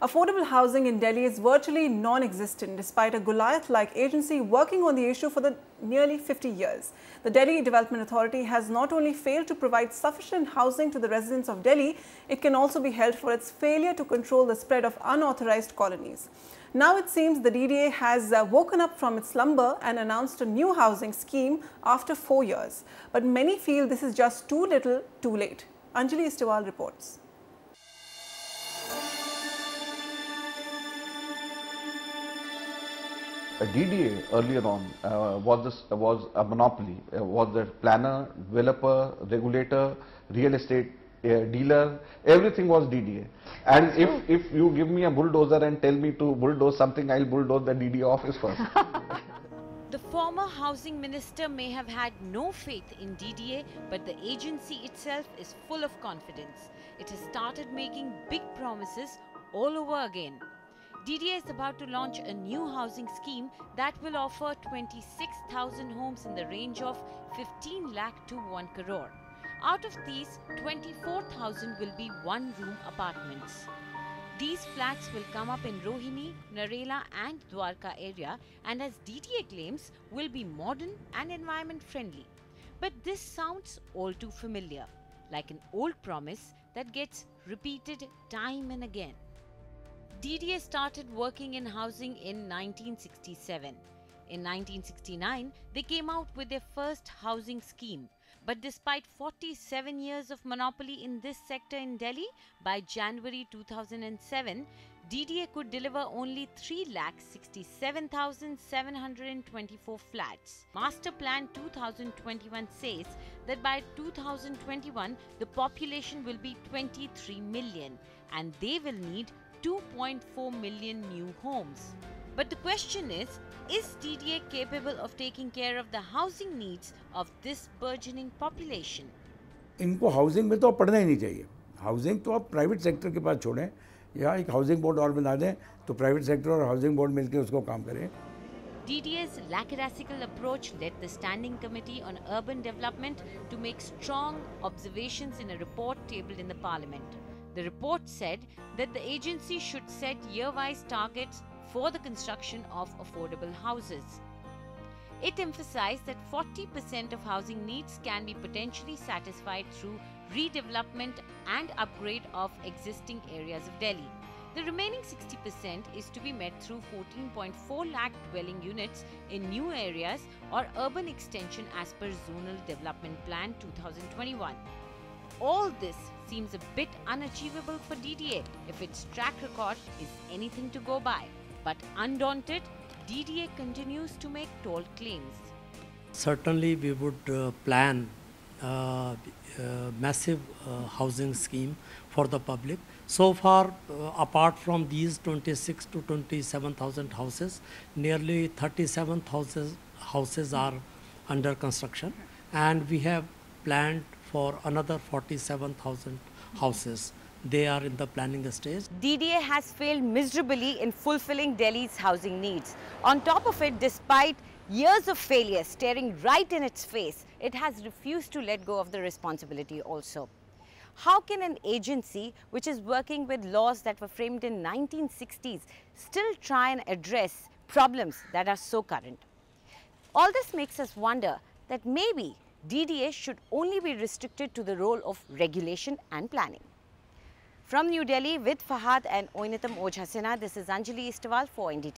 Affordable housing in Delhi is virtually non-existent despite a Goliath-like agency working on the issue for nearly 50 years. The Delhi Development Authority has not only failed to provide sufficient housing to the residents of Delhi, it can also be held for its failure to control the spread of unauthorized colonies. Now it seems the DDA has woken up from its slumber and announced a new housing scheme after 4 years. But many feel this is just too little, too late. Anjilee Istwal reports. DDA earlier on was a monopoly, was the planner, developer, regulator, real estate dealer, everything was DDA. And if you give me a bulldozer and tell me to bulldoze something, I'll bulldoze the DDA office first. The former housing minister may have had no faith in DDA, but the agency itself is full of confidence. It has started making big promises all over again. DDA is about to launch a new housing scheme that will offer 26,000 homes in the range of 15 lakh to 1 crore. Out of these, 24,000 will be one-room apartments. These flats will come up in Rohini, Narela and Dwarka area and, as DDA claims, will be modern and environment friendly. But this sounds all too familiar, like an old promise that gets repeated time and again. DDA started working in housing in 1967. In 1969, they came out with their first housing scheme. But despite 47 years of monopoly in this sector in Delhi, by January 2007, DDA could deliver only 3,67,724 flats. Master Plan 2021 says that by 2021, the population will be 23 million and they will need 2.4 million new homes. But the question is DDA capable of taking care of the housing needs of this burgeoning population? इनको housing में तो पढ़ना ही नहीं चाहिए. Housing तो आप private sector के पास छोड़ें या एक हाउसिंग बोर्ड और बना दें तो प्राइवेट सेक्टर और हाउसिंग बोर्ड मिलकर उसको काम करें. DDA's lackadaisical approach led the Standing Committee on Urban Development to make strong observations in a report tabled in the Parliament. The report said that the agency should set year-wise targets for the construction of affordable houses. It emphasized that 40% of housing needs can be potentially satisfied through redevelopment and upgrade of existing areas of Delhi. The remaining 60% is to be met through 14.4 lakh dwelling units in new areas or urban extension as per Zonal Development Plan 2021. All this seems a bit unachievable for DDA if its track record is anything to go by. But undaunted, DDA continues to make tall claims. Certainly, we would plan a massive housing scheme for the public. So far, apart from these 26 to 27,000 houses, nearly 37,000 houses are under construction, and we have planned for another 47,000 houses. They are in the planning stage. DDA has failed miserably in fulfilling Delhi's housing needs. On top of it, despite years of failure staring right in its face, it has refused to let go of the responsibility also. How can an agency which is working with laws that were framed in 1960s still try and address problems that are so current? All this makes us wonder that maybe DDA should only be restricted to the role of regulation and planning. From New Delhi with Fahad and Oinatam Ojhasena, this is Anjilee Istwal for NDTV.